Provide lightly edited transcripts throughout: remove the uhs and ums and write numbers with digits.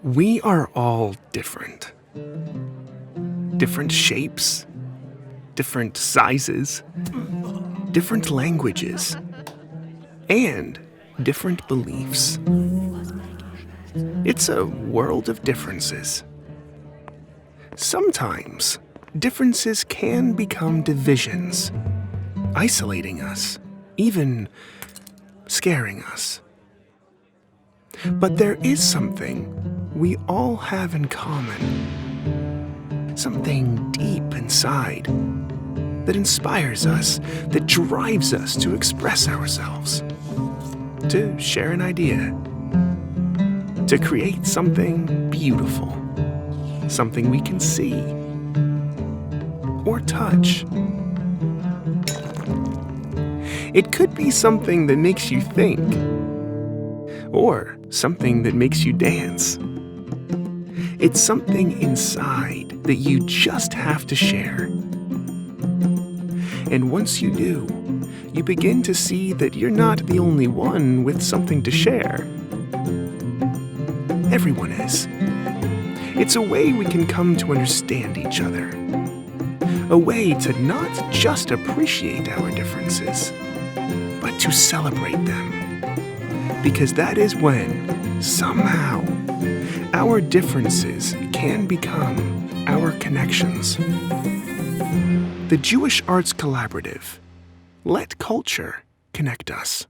We are all different. Different shapes, different sizes, different languages, and different beliefs. It's a world of differences. Sometimes, differences can become divisions, isolating us, even scaring us. But there is something we all have in common. Something deep inside that inspires us, that drives us to express ourselves, to share an idea, to create something beautiful, something we can see or touch. It could be something that makes you think, or something that makes you dance. It's something inside that you just have to share. And once you do, you begin to see that you're not the only one with something to share. Everyone is. It's a way we can come to understand each other. A way to not just appreciate our differences, but to celebrate them. Because that is when, somehow, our differences can become our connections. The Jewish Arts Collaborative. Let culture connect us.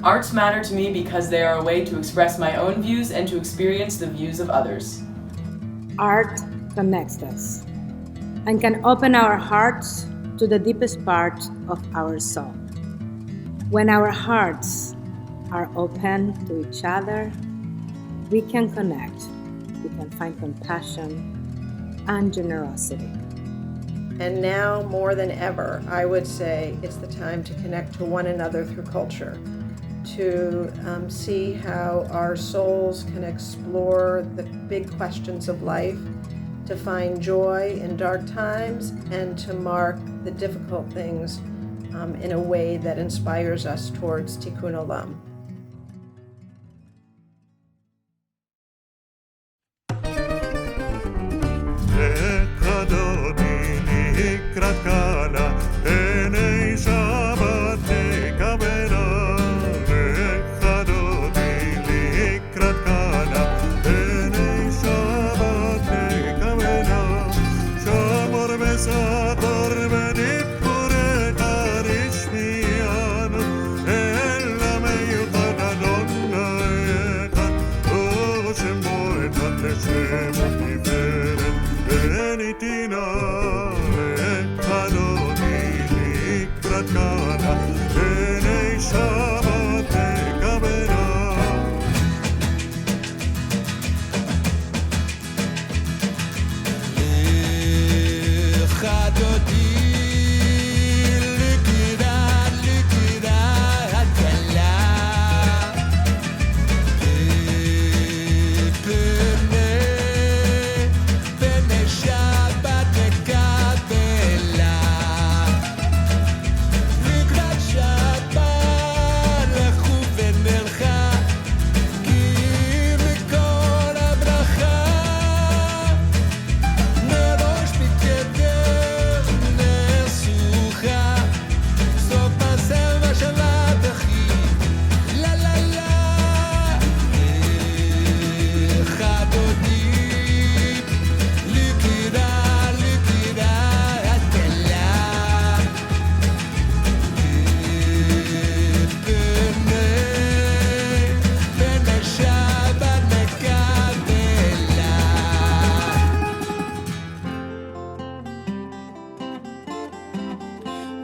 Arts matter to me because they are a way to express my own views and to experience the views of others. Art connects us and can open our hearts to the deepest part of our soul. When our hearts are open to each other, we can connect, we can find compassion and generosity. And now, more than ever, I would say it's the time to connect to one another through culture, to see how our souls can explore the big questions of life, to find joy in dark times, and to mark the difficult things in a way that inspires us towards Tikkun Olam.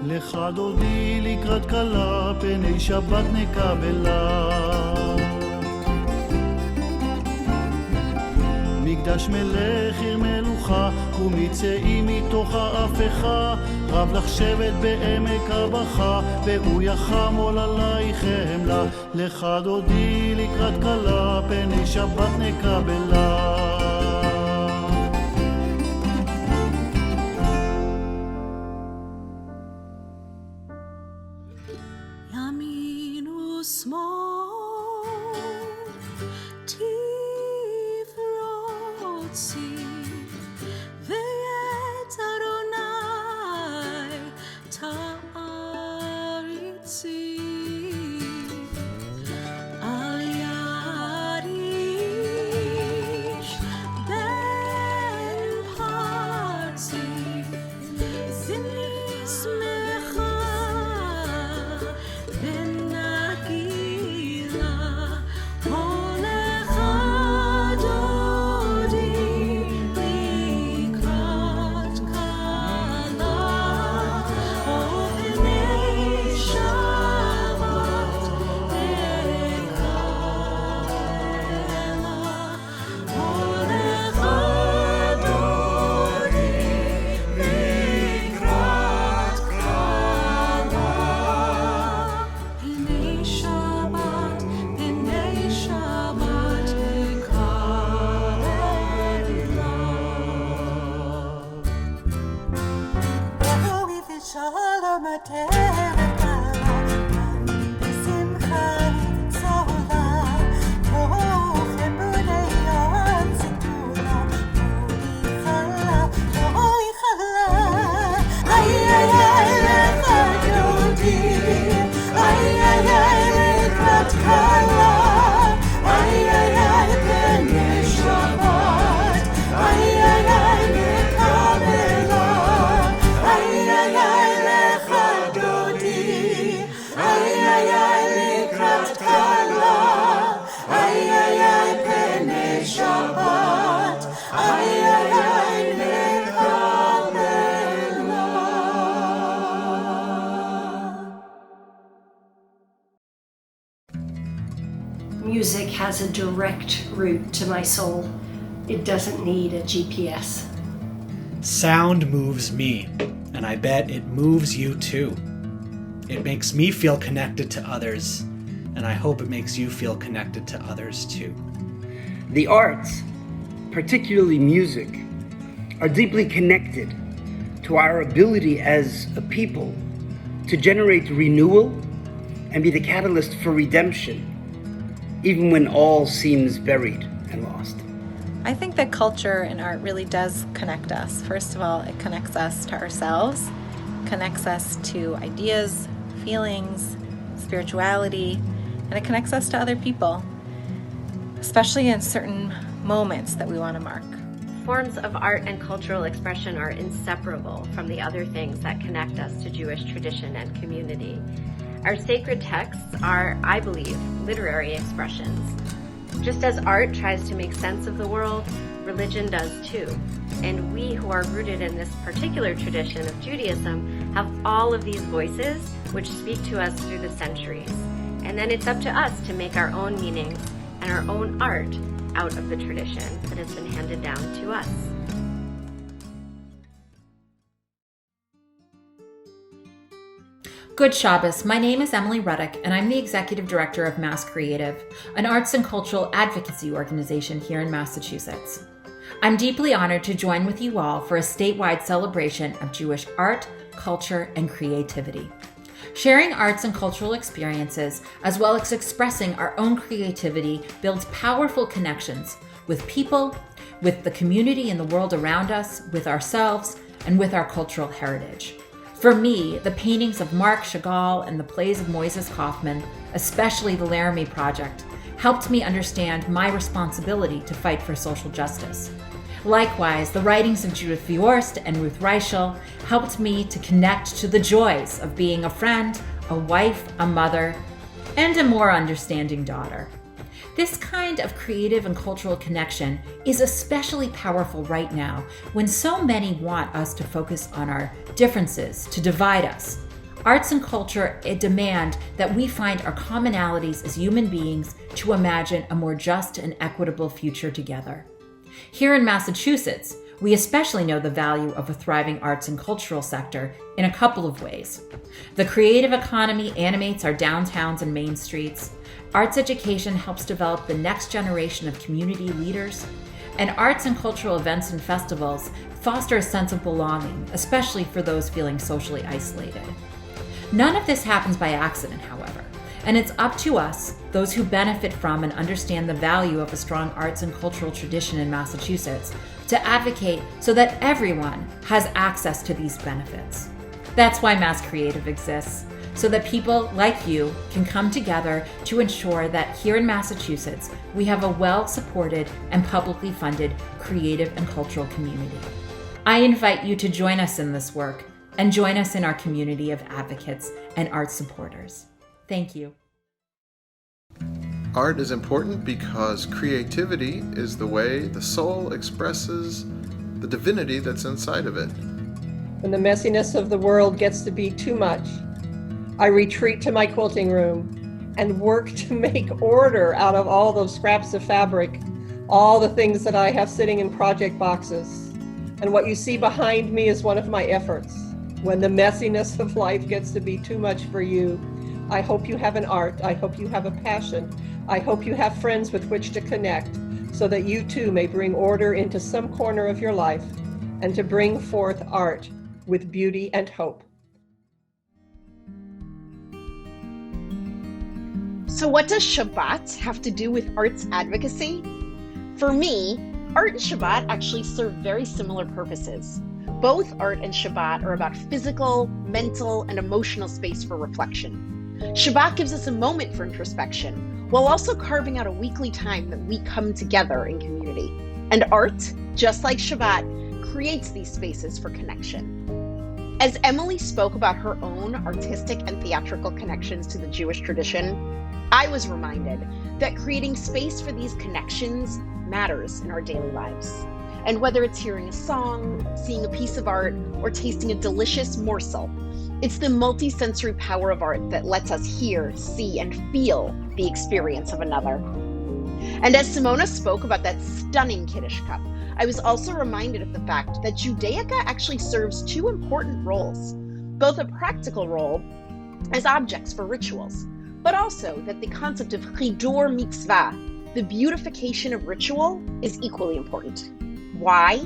לך דודי לקראת כלה, פני שבת נקבלה. גשמי לחיר מלוכה ומצאי מתוך ההפכה רב לך שבט בעמק הבכה והוא יחמול עלייך חמלה לך דודי לקראת כלה פני שבת נקבלה ימין ושמאל תפרוצי ואת אדוני תעריצי על יד איש בן פרצי זמני שמחה Music has a direct route to my soul. It doesn't need a GPS. Sound moves me, and I bet it moves you too. It makes me feel connected to others, and I hope it makes you feel connected to others too. The arts, particularly music, are deeply connected to our ability as a people to generate renewal and be the catalyst for redemption, even when all seems buried and lost. I think that culture and art really does connect us. First of all, it connects us to ourselves, connects us to ideas, feelings, spirituality, and it connects us to other people, especially in certain moments that we want to mark. Forms of art and cultural expression are inseparable from the other things that connect us to Jewish tradition and community. Our sacred texts are, I believe, literary expressions. Just as art tries to make sense of the world, religion does too. And we who are rooted in this particular tradition of Judaism have all of these voices which speak to us through the centuries. And then it's up to us to make our own meanings and our own art out of the tradition that has been handed down to us. Good Shabbos. My name is Emily Ruddick, and I'm the Executive Director of Mass Creative, an arts and cultural advocacy organization here in Massachusetts. I'm deeply honored to join with you all for a statewide celebration of Jewish art, culture, and creativity. Sharing arts and cultural experiences, as well as expressing our own creativity, builds powerful connections with people, with the community and the world around us, with ourselves, and with our cultural heritage. For me, the paintings of Marc Chagall and the plays of Moises Kaufman, especially the Laramie Project, helped me understand my responsibility to fight for social justice. Likewise, the writings of Judith Viorst and Ruth Reichel helped me to connect to the joys of being a friend, a wife, a mother, and a more understanding daughter. This kind of creative and cultural connection is especially powerful right now when so many want us to focus on our differences, to divide us. Arts and culture demand that we find our commonalities as human beings to imagine a more just and equitable future together. Here in Massachusetts, we especially know the value of a thriving arts and cultural sector in a couple of ways. The creative economy animates our downtowns and main streets. Arts education helps develop the next generation of community leaders. And arts and cultural events and festivals foster a sense of belonging, especially for those feeling socially isolated. None of this happens by accident, however, and it's up to us, those who benefit from and understand the value of a strong arts and cultural tradition in Massachusetts, to advocate so that everyone has access to these benefits. That's why Mass Creative exists, so that people like you can come together to ensure that here in Massachusetts, we have a well-supported and publicly funded creative and cultural community. I invite you to join us in this work and join us in our community of advocates and art supporters. Thank you. Art is important because creativity is the way the soul expresses the divinity that's inside of it. When the messiness of the world gets to be too much, I retreat to my quilting room and work to make order out of all those scraps of fabric, all the things that I have sitting in project boxes. And what you see behind me is one of my efforts. When the messiness of life gets to be too much for you, I hope you have an art. I hope you have a passion. I hope you have friends with which to connect so that you too may bring order into some corner of your life and to bring forth art with beauty and hope. So what does Shabbat have to do with arts advocacy? For me, art and Shabbat actually serve very similar purposes. Both art and Shabbat are about physical, mental, and emotional space for reflection. Shabbat gives us a moment for introspection, while also carving out a weekly time that we come together in community. And art, just like Shabbat, creates these spaces for connection. As Emily spoke about her own artistic and theatrical connections to the Jewish tradition, I was reminded that creating space for these connections matters in our daily lives. And whether it's hearing a song, seeing a piece of art, or tasting a delicious morsel, it's the multi-sensory power of art that lets us hear, see, and feel the experience of another. And as Simona spoke about that stunning Kiddush cup, I was also reminded of the fact that Judaica actually serves two important roles, both a practical role as objects for rituals, but also that the concept of chidor mitzvah, the beautification of ritual, is equally important. Why?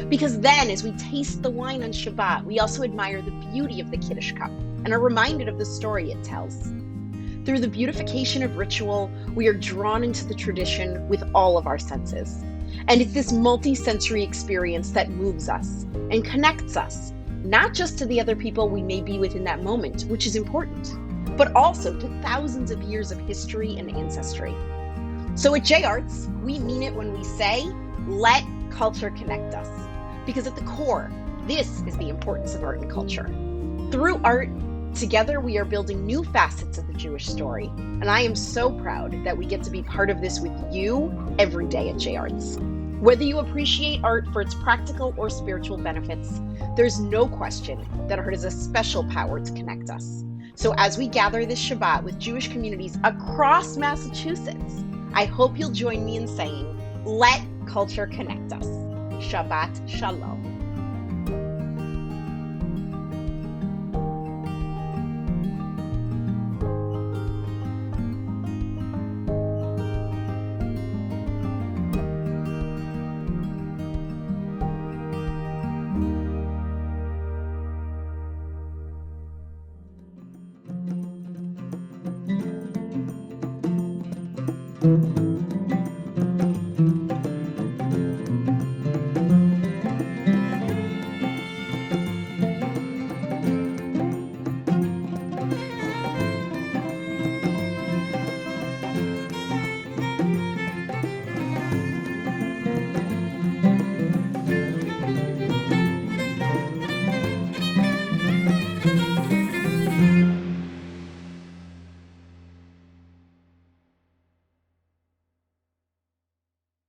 Because then, as we taste the wine on Shabbat, we also admire the beauty of the Kiddush cup and are reminded of the story it tells. Through the beautification of ritual, we are drawn into the tradition with all of our senses. And it's this multi-sensory experience that moves us and connects us, not just to the other people we may be with in that moment, which is important, but also to thousands of years of history and ancestry. So at J-Arts, we mean it when we say, let culture connect us. Because at the core, this is the importance of art and culture. Through art, together we are building new facets of the Jewish story. And I am so proud that we get to be part of this with you every day at J-Arts. Whether you appreciate art for its practical or spiritual benefits, there's no question that art has a special power to connect us. So as we gather this Shabbat with Jewish communities across Massachusetts, I hope you'll join me in saying, let culture connect us. Shabbat Shalom. Thank you.